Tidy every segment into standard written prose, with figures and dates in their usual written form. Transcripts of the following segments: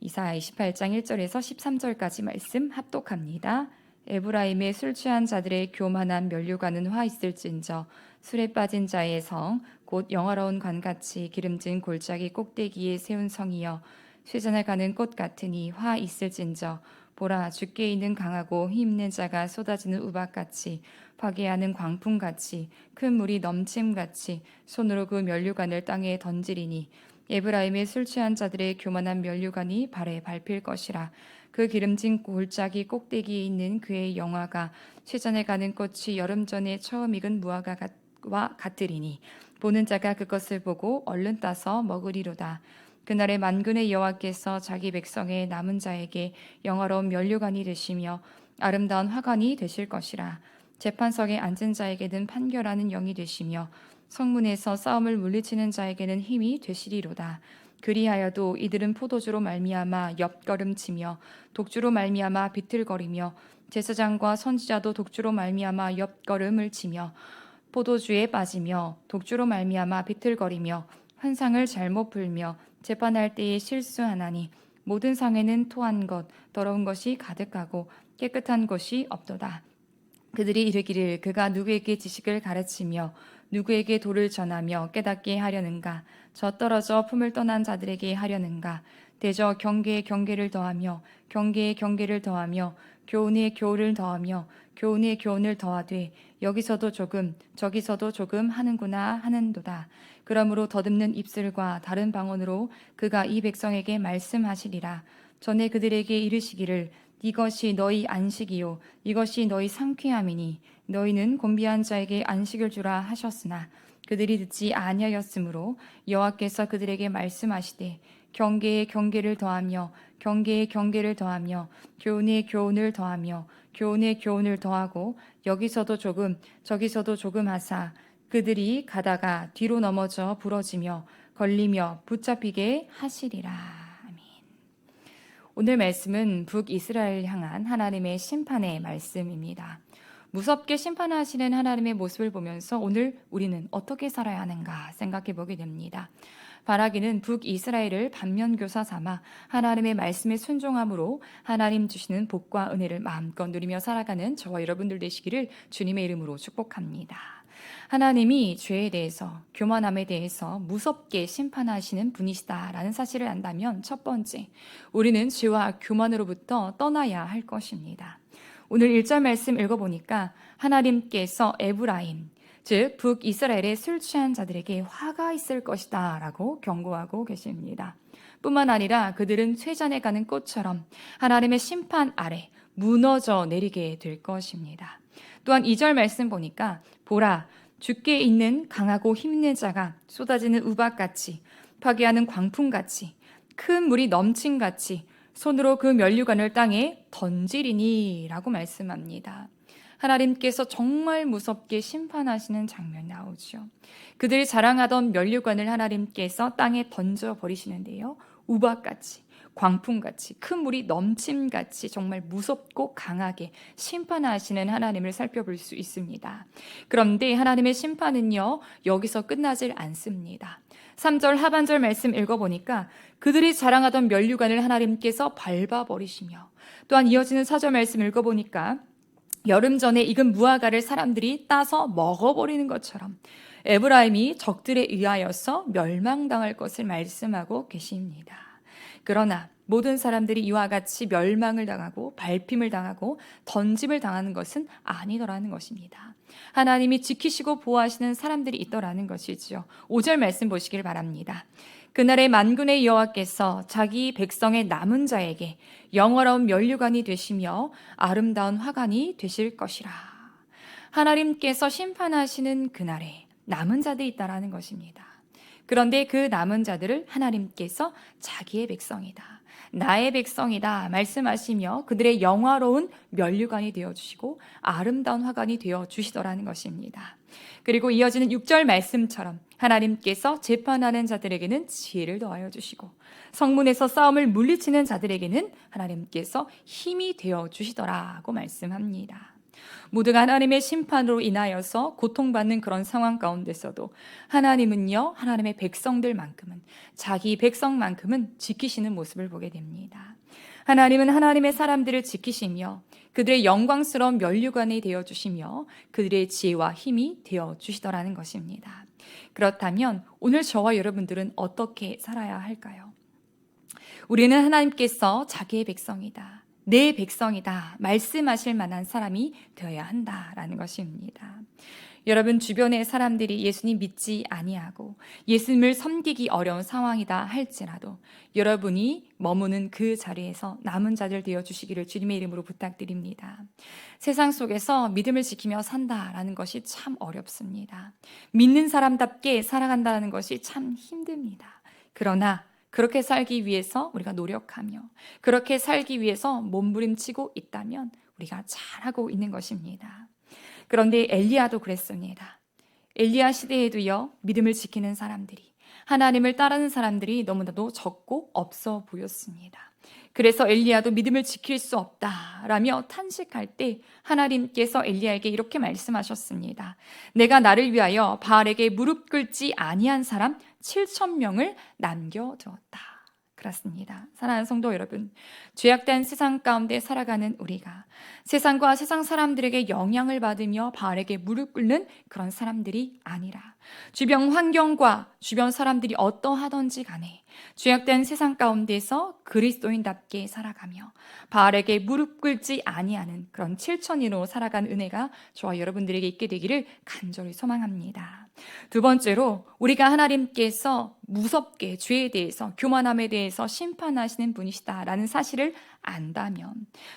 이사야 28장 1절에서 13절까지 말씀 합독합니다. 에브라임의 술 취한 자들의 교만한 면류관은 화 있을진저 술에 빠진 자의 성 곧 영화로운 관같이 기름진 골짜기 꼭대기에 세운 성이여 쇠잔을 가는 꽃 같으니 화 있을진저 보라 주께 있는 강하고 힘있는 자가 쏟아지는 우박같이 파괴하는 광풍같이 큰 물이 넘침같이 손으로 그 면류관을 땅에 던지리니 에브라임의 술 취한 자들의 교만한 면류관이 발에 밟힐 것이라. 그 기름진 골짜기 꼭대기에 있는 그의 영화가 쇠잔에 가는 꽃이 여름 전에 처음 익은 무화과와 같으리니 보는 자가 그것을 보고 얼른 따서 먹으리로다. 그날에 만군의 여호와께서 자기 백성의 남은 자에게 영화로운 면류관이 되시며 아름다운 화관이 되실 것이라. 재판석에 앉은 자에게는 판결하는 영이 되시며 성문에서 싸움을 물리치는 자에게는 힘이 되시리로다. 그리하여도 이들은 포도주로 말미암아 옆걸음치며 독주로 말미암아 비틀거리며 제사장과 선지자도 독주로 말미암아 옆걸음을 치며 포도주에 빠지며 독주로 말미암아 비틀거리며 환상을 잘못 풀며 재판할 때에 실수하나니 모든 상에는 토한 것 더러운 것이 가득하고 깨끗한 것이 없도다. 그들이 이르기를 그가 누구에게 지식을 가르치며 누구에게 도를 전하며 깨닫게 하려는가. 저 떨어져 품을 떠난 자들에게 하려는가. 대저 경계에 경계를 더하며 경계에 경계를 더하며 교훈에 교훈을 더하며 교훈에 교훈을 더하되 여기서도 조금 저기서도 조금 하는구나 하는도다. 그러므로 더듬는 입술과 다른 방언으로 그가 이 백성에게 말씀하시리라. 전에 그들에게 이르시기를 이것이 너희 안식이요 이것이 너희 상쾌함이니 너희는 곤비한 자에게 안식을 주라 하셨으나 그들이 듣지 아니하였으므로 여호와께서 그들에게 말씀하시되 경계에 경계를 더하며 경계에 경계를 더하며 교훈에 교훈을 더하며 교훈에 교훈을 더하고 여기서도 조금 저기서도 조금 하사 그들이 가다가 뒤로 넘어져 부러지며 걸리며 붙잡히게 하시리라. 아멘. 오늘 말씀은 북이스라엘 향한 하나님의 심판의 말씀입니다. 무섭게 심판하시는 하나님의 모습을 보면서 오늘 우리는 어떻게 살아야 하는가 생각해 보게 됩니다. 바라기는 북이스라엘을 반면교사 삼아 하나님의 말씀에 순종함으로 하나님 주시는 복과 은혜를 마음껏 누리며 살아가는 저와 여러분들 되시기를 주님의 이름으로 축복합니다. 하나님이 죄에 대해서, 교만함에 대해서 무섭게 심판하시는 분이시다라는 사실을 안다면 첫 번째, 우리는 죄와 교만으로부터 떠나야 할 것입니다. 오늘 1절 말씀 읽어보니까 하나님께서 에브라임, 즉 북이스라엘의 술 취한 자들에게 화가 있을 것이다 라고 경고하고 계십니다. 뿐만 아니라 그들은 쇠잔에 가는 꽃처럼 하나님의 심판 아래 무너져 내리게 될 것입니다. 또한 2절 말씀 보니까 보라 주께 있는 강하고 힘있는 자가 쏟아지는 우박같이 파괴하는 광풍같이 큰 물이 넘친같이 손으로 그 면류관을 땅에 던지리니 라고 말씀합니다. 하나님께서 정말 무섭게 심판하시는 장면이 나오죠. 그들이 자랑하던 면류관을 하나님께서 땅에 던져버리시는데요. 우박같이 광풍같이 큰 물이 넘침같이 정말 무섭고 강하게 심판하시는 하나님을 살펴볼 수 있습니다. 그런데 하나님의 심판은요 여기서 끝나질 않습니다. 3절 하반절 말씀 읽어보니까 그들이 자랑하던 면류관을 하나님께서 밟아버리시며 또한 이어지는 4절 말씀 읽어보니까 여름 전에 익은 무화과를 사람들이 따서 먹어버리는 것처럼 에브라임이 적들에 의하여서 멸망당할 것을 말씀하고 계십니다. 그러나 모든 사람들이 이와 같이 멸망을 당하고 밟힘을 당하고 던짐을 당하는 것은 아니더라는 것입니다. 하나님이 지키시고 보호하시는 사람들이 있더라는 것이지요. 5절 말씀 보시길 바랍니다. 그날에 만군의 여호와께서 자기 백성의 남은 자에게 영화로운 면류관이 되시며 아름다운 화관이 되실 것이라. 하나님께서 심판하시는 그날에 남은 자들이 있다라는 것입니다. 그런데 그 남은 자들을 하나님께서 자기의 백성이다, 나의 백성이다 말씀하시며 그들의 영화로운 면류관이 되어주시고 아름다운 화관이 되어주시더라는 것입니다. 그리고 이어지는 6절 말씀처럼 하나님께서 재판하는 자들에게는 지혜를 더하여 주시고 성문에서 싸움을 물리치는 자들에게는 하나님께서 힘이 되어주시더라고 말씀합니다. 모두가 하나님의 심판으로 인하여서 고통받는 그런 상황 가운데서도 하나님은요, 하나님의 백성들만큼은, 자기 백성만큼은 지키시는 모습을 보게 됩니다. 하나님은 하나님의 사람들을 지키시며 그들의 영광스러운 면류관이 되어주시며 그들의 지혜와 힘이 되어주시더라는 것입니다. 그렇다면 오늘 저와 여러분들은 어떻게 살아야 할까요? 우리는 하나님께서 자기의 백성이다, 내 백성이다 말씀하실 만한 사람이 되어야 한다라는 것입니다. 여러분 주변의 사람들이 예수님 믿지 아니하고 예수님을 섬기기 어려운 상황이다 할지라도 여러분이 머무는 그 자리에서 남은 자들 되어 주시기를 주님의 이름으로 부탁드립니다. 세상 속에서 믿음을 지키며 산다라는 것이 참 어렵습니다. 믿는 사람답게 살아간다는 것이 참 힘듭니다. 그러나 그렇게 살기 위해서 우리가 노력하며 그렇게 살기 위해서 몸부림치고 있다면 우리가 잘하고 있는 것입니다. 그런데 엘리야도 그랬습니다. 엘리야 시대에도요, 믿음을 지키는 사람들이, 하나님을 따르는 사람들이 너무나도 적고 없어 보였습니다. 그래서 엘리야도 믿음을 지킬 수 없다라며 탄식할 때 하나님께서 엘리야에게 이렇게 말씀하셨습니다. 내가 나를 위하여 바알에게 무릎 꿇지 아니한 사람 7,000명을 남겨두었다. 그렇습니다. 사랑하는 성도 여러분, 죄악된 세상 가운데 살아가는 우리가 세상과 세상 사람들에게 영향을 받으며 바알에게 무릎 꿇는 그런 사람들이 아니라 주변 환경과 주변 사람들이 어떠하던지 간에 죄악된 세상 가운데서 그리스도인답게 살아가며 바알에게 무릎 꿇지 아니하는 그런 7천인으로 살아간 은혜가 저와 여러분들에게 있게 되기를 간절히 소망합니다. 두 번째로 우리가 하나님께서 무섭게 죄에 대해서, 교만함에 대해서 심판하시는 분이시다라는 사실을 안다면,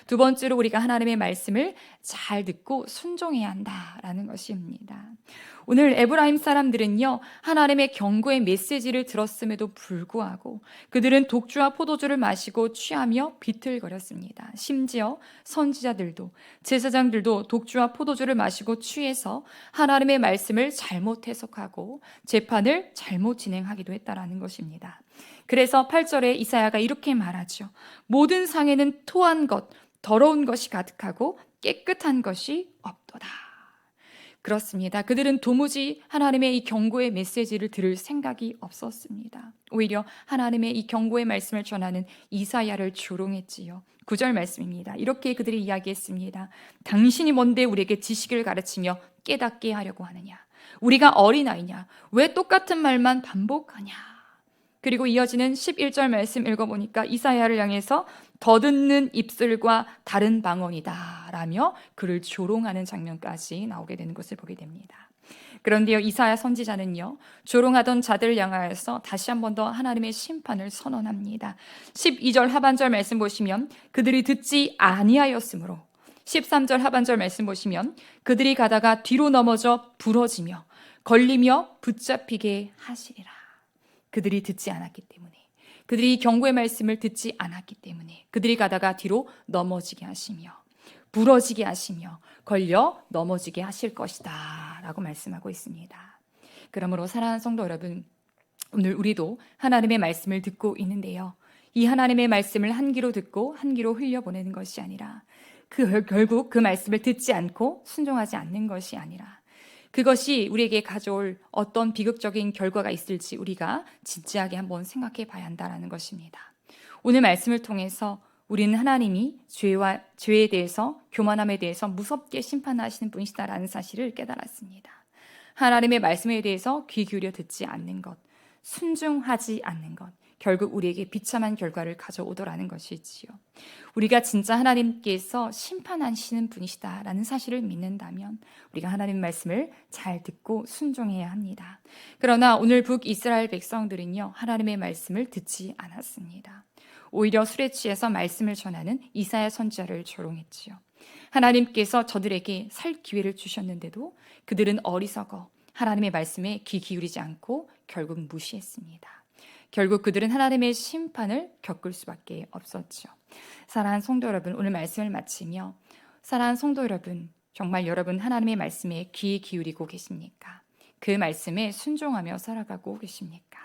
두 번째로 우리가 하나님의 말씀을 잘 듣고 순종해야 한다라는 것입니다. 오늘 에브라임 사람들은요, 하나님의 경고의 메시지를 들었음에도 불구하고 그들은 독주와 포도주를 마시고 취하며 비틀거렸습니다. 심지어 선지자들도, 제사장들도 독주와 포도주를 마시고 취해서 하나님의 말씀을 잘못 해석하고 재판을 잘못 진행하기도 했다라는 것입니다. 그래서 8절에 이사야가 이렇게 말하죠. 모든 상에는 토한 것, 더러운 것이 가득하고 깨끗한 것이 없도다. 그렇습니다. 그들은 도무지 하나님의 이 경고의 메시지를 들을 생각이 없었습니다. 오히려 하나님의 이 경고의 말씀을 전하는 이사야를 조롱했지요. 9절 말씀입니다. 이렇게 그들이 이야기했습니다. 당신이 뭔데 우리에게 지식을 가르치며 깨닫게 하려고 하느냐? 우리가 어린아이냐? 왜 똑같은 말만 반복하냐? 그리고 이어지는 11절 말씀 읽어보니까 이사야를 향해서 더듬는 입술과 다른 방언이다 라며 그를 조롱하는 장면까지 나오게 되는 것을 보게 됩니다. 그런데요, 이사야 선지자는요, 조롱하던 자들을 향하여서 다시 한 번 더 하나님의 심판을 선언합니다. 12절 하반절 말씀 보시면 그들이 듣지 아니하였으므로, 13절 하반절 말씀 보시면 그들이 가다가 뒤로 넘어져 부러지며 걸리며 붙잡히게 하시리라. 그들이 듣지 않았기 때문에, 그들이 경고의 말씀을 듣지 않았기 때문에 그들이 가다가 뒤로 넘어지게 하시며 부러지게 하시며 걸려 넘어지게 하실 것이다 라고 말씀하고 있습니다. 그러므로 사랑하는 성도 여러분, 오늘 우리도 하나님의 말씀을 듣고 있는데요, 이 하나님의 말씀을 한 귀로 듣고 한 귀로 흘려보내는 것이 아니라 결국 그 말씀을 듣지 않고 순종하지 않는 것이 아니라 그것이 우리에게 가져올 어떤 비극적인 결과가 있을지 우리가 진지하게 한번 생각해 봐야 한다는 것입니다. 오늘 말씀을 통해서 우리는 하나님이 죄에 대해서, 교만함에 대해서 무섭게 심판하시는 분이시다라는 사실을 깨달았습니다. 하나님의 말씀에 대해서 귀 기울여 듣지 않는 것, 순종하지 않는 것, 결국 우리에게 비참한 결과를 가져오더라는 것이지요. 우리가 진짜 하나님께서 심판하시는 분이시다라는 사실을 믿는다면 우리가 하나님의 말씀을 잘 듣고 순종해야 합니다. 그러나 오늘 북이스라엘 백성들은요, 하나님의 말씀을 듣지 않았습니다. 오히려 술에 취해서 말씀을 전하는 이사야 선지자를 조롱했지요. 하나님께서 저들에게 살 기회를 주셨는데도 그들은 어리석어 하나님의 말씀에 귀 기울이지 않고 결국 무시했습니다. 결국 그들은 하나님의 심판을 겪을 수밖에 없었죠. 사랑하는 성도 여러분, 오늘 말씀을 마치며 사랑하는 성도 여러분, 정말 여러분 하나님의 말씀에 귀 기울이고 계십니까? 그 말씀에 순종하며 살아가고 계십니까?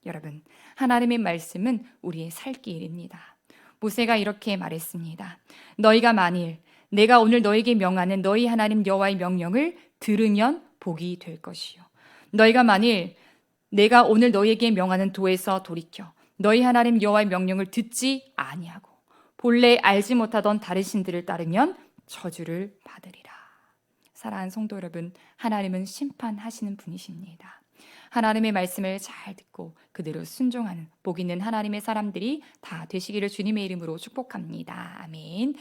여러분, 하나님의 말씀은 우리의 살 길입니다. 모세가 이렇게 말했습니다. 너희가 만일 내가 오늘 너에게 명하는 너희 하나님 여호와의 명령을 들으면 복이 될 것이요. 너희가 만일 내가 오늘 너희에게 명하는 도에서 돌이켜 너희 하나님 여호와의 명령을 듣지 아니하고 본래 알지 못하던 다른 신들을 따르면 저주를 받으리라. 사랑하는 성도 여러분, 하나님은 심판하시는 분이십니다. 하나님의 말씀을 잘 듣고 그대로 순종하는 복 있는 하나님의 사람들이 다 되시기를 주님의 이름으로 축복합니다. 아멘.